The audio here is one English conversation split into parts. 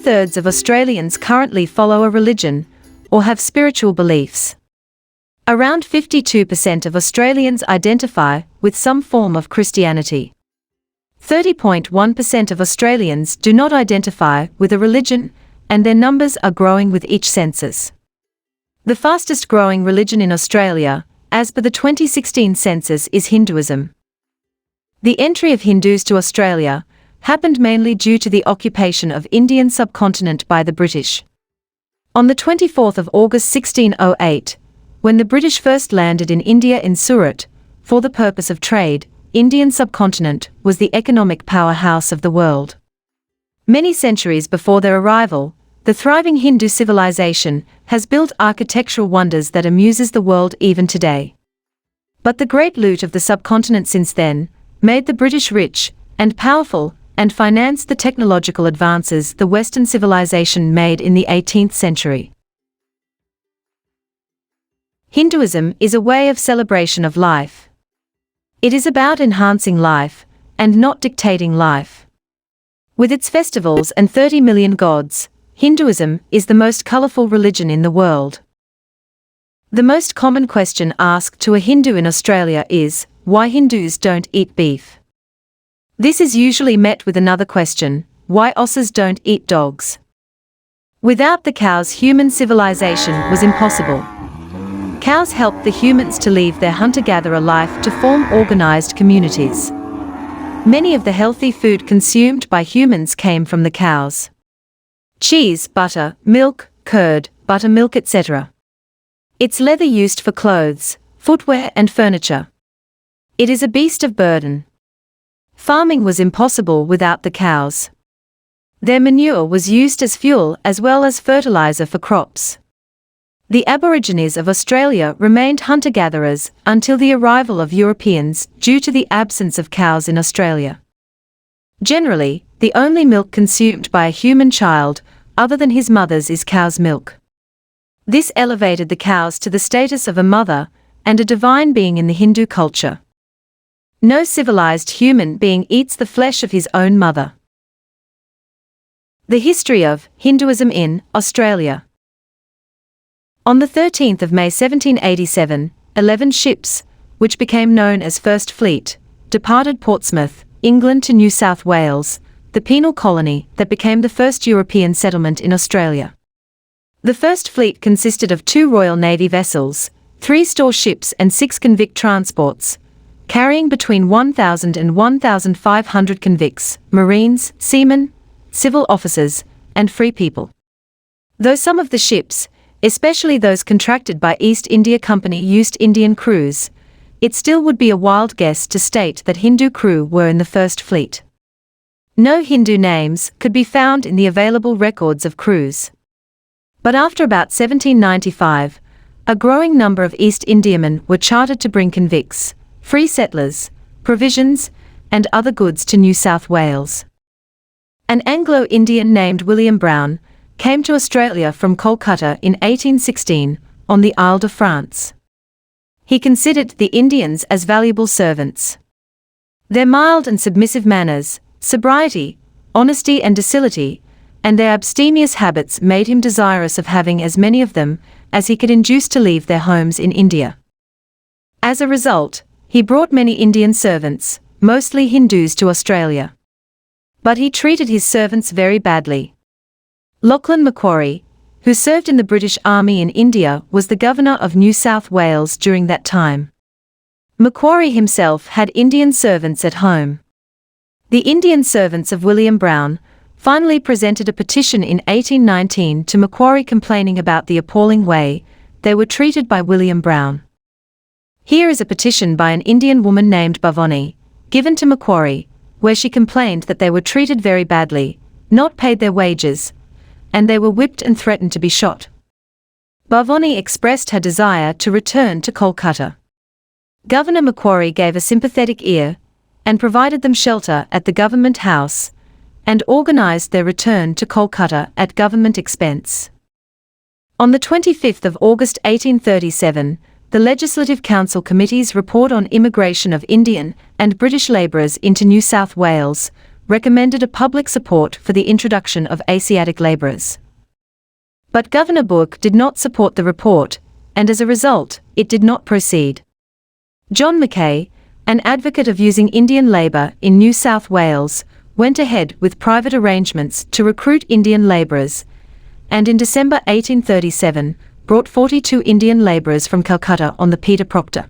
2/3 of Australians currently follow a religion or have spiritual beliefs. Around 52% of Australians identify with some form of Christianity. 30.1% of Australians do not identify with a religion, and their numbers are growing with each census. The fastest growing religion in Australia, as per the 2016 census, is Hinduism. The entry of Hindus to Australia happened mainly due to the occupation of Indian subcontinent by the British. On the 24th of August 1608, when the British first landed in India in Surat, for the purpose of trade, Indian subcontinent was the economic powerhouse of the world. Many centuries before their arrival, the thriving Hindu civilization has built architectural wonders that amuses the world even today. But the great loot of the subcontinent since then made the British rich and powerful and financed the technological advances the Western civilization made in the 18th century. Hinduism is a way of celebration of life. It is about enhancing life and not dictating life. With its festivals and 30 million gods, Hinduism is the most colorful religion in the world. The most common question asked to a Hindu in Australia is, why Hindus don't eat beef? This is usually met with another question, why Aussies don't eat dogs? Without the cows, human civilization was impossible. Cows helped the humans to leave their hunter-gatherer life to form organized communities. Many of the healthy food consumed by humans came from the cows. Cheese, butter, milk, curd, buttermilk, etc. Its leather used for clothes, footwear and furniture. It is a beast of burden. Farming was impossible without the cows. Their manure was used as fuel as well as fertilizer for crops. The Aborigines of Australia remained hunter-gatherers until the arrival of Europeans due to the absence of cows in Australia. Generally, the only milk consumed by a human child, other than his mother's, is cow's milk. This elevated the cows to the status of a mother and a divine being in the Hindu culture. No civilized human being eats the flesh of his own mother. The history of Hinduism in Australia. On the 13th of May 1787, 11 ships, which became known as First Fleet, departed Portsmouth, England to New South Wales, the penal colony that became the first European settlement in Australia. The First Fleet consisted of 2 Royal Navy vessels, 3 store ships and 6 convict transports, carrying between 1,000 and 1,500 convicts, marines, seamen, civil officers, and free people. Though some of the ships, especially those contracted by East India Company, used Indian crews, it still would be a wild guess to state that Hindu crew were in the First Fleet. No Hindu names could be found in the available records of crews. But after about 1795, a growing number of East Indiamen were chartered to bring convicts, free settlers, provisions, and other goods to New South Wales. An Anglo-Indian named William Brown came to Australia from Calcutta in 1816 on the Isle de France. He considered the Indians as valuable servants. Their mild and submissive manners, sobriety, honesty and docility, and their abstemious habits made him desirous of having as many of them as he could induce to leave their homes in India. As a result, he brought many Indian servants, mostly Hindus, to Australia. But he treated his servants very badly. Lachlan Macquarie, who served in the British Army in India, was the Governor of New South Wales during that time. Macquarie himself had Indian servants at home. The Indian servants of William Brown finally presented a petition in 1819 to Macquarie complaining about the appalling way they were treated by William Brown. Here is a petition by an Indian woman named Bhavoni, given to Macquarie, where she complained that they were treated very badly, not paid their wages, and they were whipped and threatened to be shot. Bhavoni expressed her desire to return to Calcutta. Governor Macquarie gave a sympathetic ear, and provided them shelter at the government house, and organized their return to Calcutta at government expense. On the 25th of August 1837, the Legislative Council Committee's report on immigration of Indian and British labourers into New South Wales recommended a public support for the introduction of Asiatic labourers. But Governor Macquarie did not support the report, and as a result, it did not proceed. John Mackay, an advocate of using Indian labour in New South Wales, went ahead with private arrangements to recruit Indian labourers, and in December 1837, brought 42 Indian labourers from Calcutta on the Peter Proctor.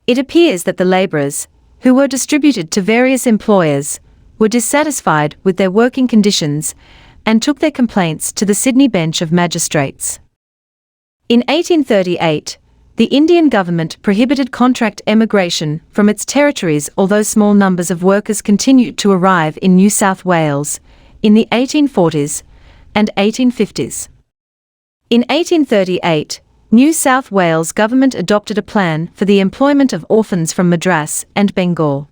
It appears that the labourers, who were distributed to various employers, were dissatisfied with their working conditions and took their complaints to the Sydney Bench of Magistrates. In 1838, the Indian government prohibited contract emigration from its territories, although small numbers of workers continued to arrive in New South Wales in the 1840s and 1850s. In 1838, New South Wales government adopted a plan for the employment of orphans from Madras and Bengal.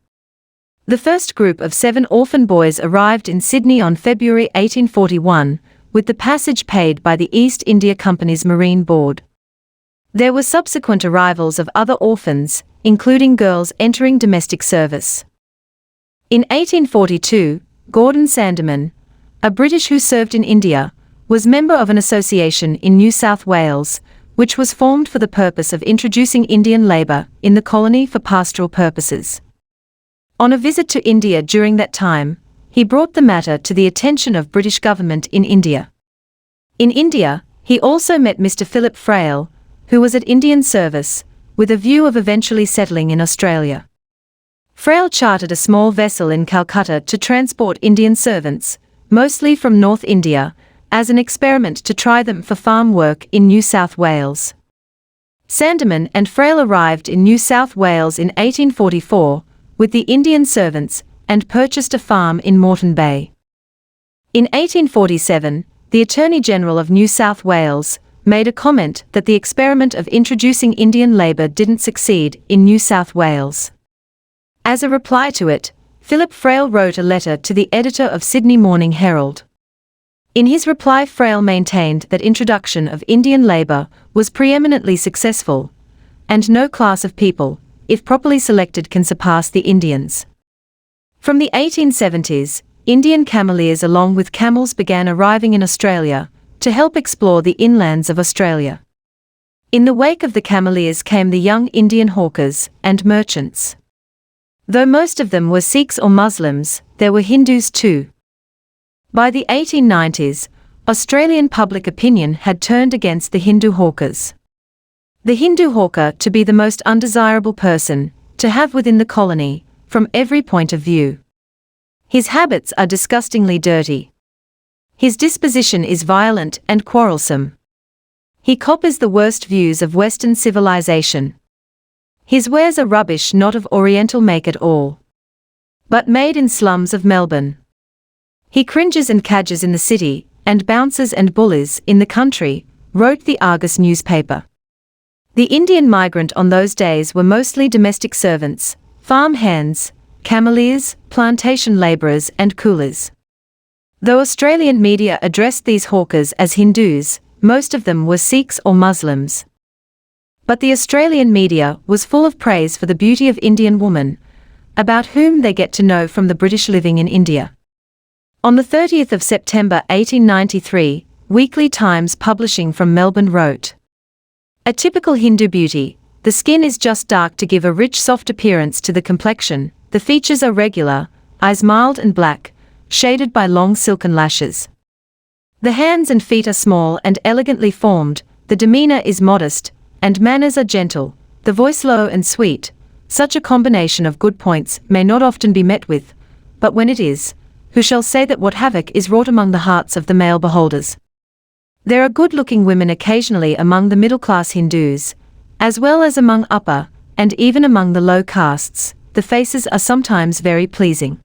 The first group of 7 orphan boys arrived in Sydney on February 1841, with the passage paid by the East India Company's Marine Board. There were subsequent arrivals of other orphans, including girls entering domestic service. In 1842, Gordon Sandeman, a British who served in India, was member of an association in New South Wales, which was formed for the purpose of introducing Indian labour in the colony for pastoral purposes. On a visit to India during that time, he brought the matter to the attention of British government in India. In India, he also met Mr. Philip Frail, who was at Indian service, with a view of eventually settling in Australia. Frail chartered a small vessel in Calcutta to transport Indian servants, mostly from North India, as an experiment to try them for farm work in New South Wales. Sandeman and Frail arrived in New South Wales in 1844, with the Indian servants, and purchased a farm in Moreton Bay. In 1847, the Attorney General of New South Wales made a comment that the experiment of introducing Indian labour didn't succeed in New South Wales. As a reply to it, Philip Frail wrote a letter to the editor of Sydney Morning Herald. In his reply, Frail maintained that introduction of Indian labour was preeminently successful, and no class of people, if properly selected, can surpass the Indians. From the 1870s, Indian cameleers along with camels began arriving in Australia to help explore the inlands of Australia. In the wake of the cameleers came the young Indian hawkers and merchants. Though most of them were Sikhs or Muslims, there were Hindus too. By the 1890s, Australian public opinion had turned against the Hindu hawkers. The Hindu hawker to be the most undesirable person to have within the colony, from every point of view. His habits are disgustingly dirty. His disposition is violent and quarrelsome. He copies the worst views of Western civilization. His wares are rubbish, not of Oriental make at all, but made in slums of Melbourne. He cringes and cadges in the city, and bounces and bullies in the country, wrote the Argus newspaper. The Indian migrant on those days were mostly domestic servants, farm hands, cameleers, plantation labourers and coolies. Though Australian media addressed these hawkers as Hindus, most of them were Sikhs or Muslims. But the Australian media was full of praise for the beauty of Indian woman, about whom they get to know from the British living in India. On the 30th of September 1893, Weekly Times publishing from Melbourne wrote, "A typical Hindu beauty, the skin is just dark to give a rich soft appearance to the complexion, the features are regular, eyes mild and black, shaded by long silken lashes. The hands and feet are small and elegantly formed, the demeanour is modest, and manners are gentle, the voice low and sweet. Such a combination of good points may not often be met with, but when it is, who shall say that what havoc is wrought among the hearts of the male beholders? There are good-looking women occasionally among the middle-class Hindus, as well as among upper, and even among the low castes. The faces are sometimes very pleasing.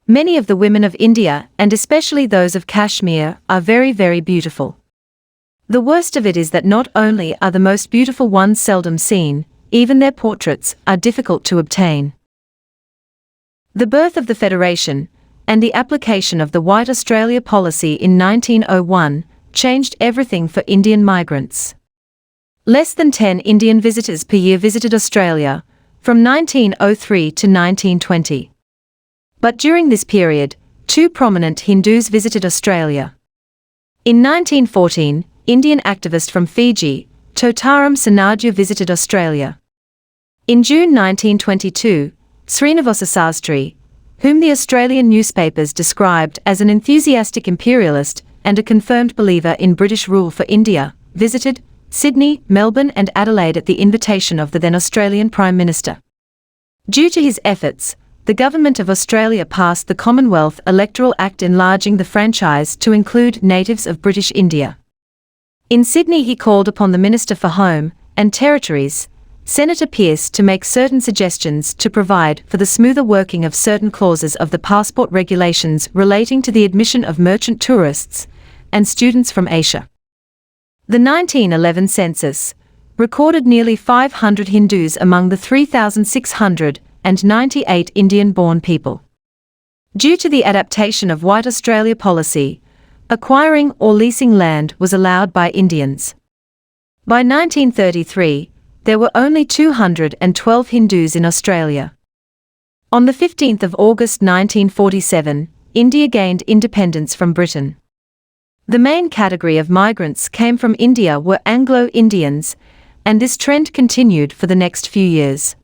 Many of the women of India, and especially those of Kashmir, are very, very beautiful. The worst of it is that not only are the most beautiful ones seldom seen, even their portraits are difficult to obtain." The birth of the Federation, and the application of the White Australia policy in 1901, changed everything for Indian migrants. Less than 10 Indian visitors per year visited Australia, from 1903 to 1920. But during this period, two prominent Hindus visited Australia. In 1914, Indian activist from Fiji, Totaram Sanadhya visited Australia. In June 1922, Srinivasa Sastry, whom the Australian newspapers described as an enthusiastic imperialist and a confirmed believer in British rule for India, visited Sydney, Melbourne and Adelaide at the invitation of the then Australian Prime Minister. Due to his efforts, the Government of Australia passed the Commonwealth Electoral Act enlarging the franchise to include natives of British India. In Sydney he called upon the Minister for Home and Territories, Senator Pearce, to make certain suggestions to provide for the smoother working of certain clauses of the passport regulations relating to the admission of merchant tourists and students from Asia. The 1911 census recorded nearly 500 Hindus among the 3,698 Indian-born people. Due to the adaptation of White Australia policy, acquiring or leasing land was allowed by Indians. By 1933, there were only 212 Hindus in Australia. On the 15th of August 1947, India gained independence from Britain. The main category of migrants came from India were Anglo-Indians, and this trend continued for the next few years.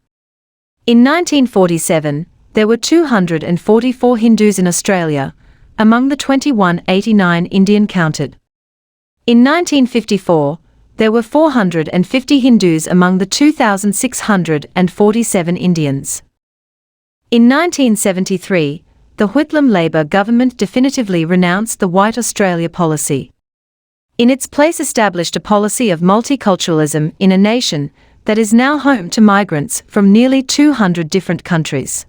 In 1947, there were 244 Hindus in Australia, among the 2189 Indian counted. In 1954, there were 450 Hindus among the 2,647 Indians. In 1973, the Whitlam Labor government definitively renounced the White Australia policy. In its place established a policy of multiculturalism in a nation that is now home to migrants from nearly 200 different countries.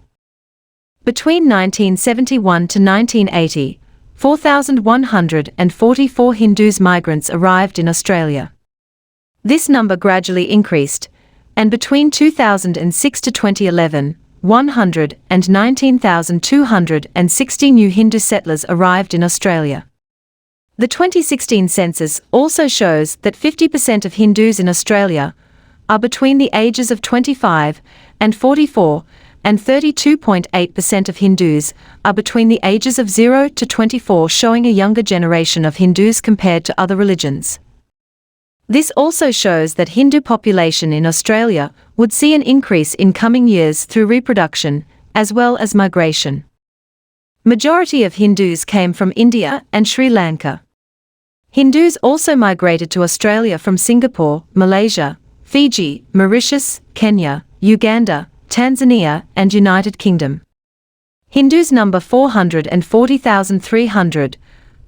Between 1971 to 1980, 4,144 Hindus migrants arrived in Australia. This number gradually increased, and between 2006 to 2011, 119,260 new Hindu settlers arrived in Australia. The 2016 census also shows that 50% of Hindus in Australia are between the ages of 25 and 44, and 32.8% of Hindus are between the ages of 0 to 24, showing a younger generation of Hindus compared to other religions. This also shows that Hindu population in Australia would see an increase in coming years through reproduction, as well as migration. Majority of Hindus came from India and Sri Lanka. Hindus also migrated to Australia from Singapore, Malaysia, Fiji, Mauritius, Kenya, Uganda, Tanzania, and United Kingdom. Hindus number 440,300,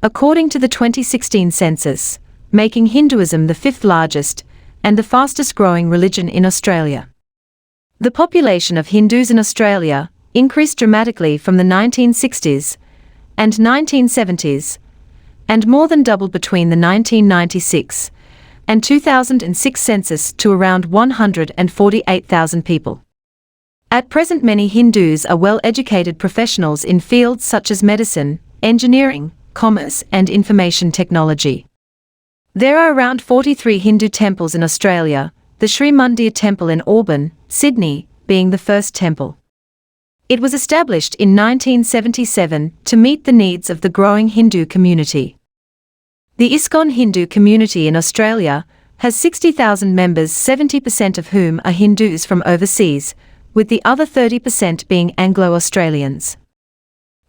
according to the 2016 census, making Hinduism the fifth largest and the fastest growing religion in Australia. The population of Hindus in Australia increased dramatically from the 1960s and 1970s, and more than doubled between the 1996 and 2006 census to around 148,000 people. At present, many Hindus are well-educated professionals in fields such as medicine, engineering, commerce, and information technology. There are around 43 Hindu temples in Australia, the Sri Mandir Temple in Auburn, Sydney, being the first temple. It was established in 1977 to meet the needs of the growing Hindu community. The ISKCON Hindu community in Australia has 60,000 members, 70% of whom are Hindus from overseas, with the other 30% being Anglo-Australians.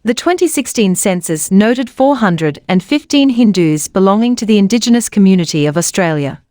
The 2016 census noted 415 Hindus belonging to the indigenous community of Australia.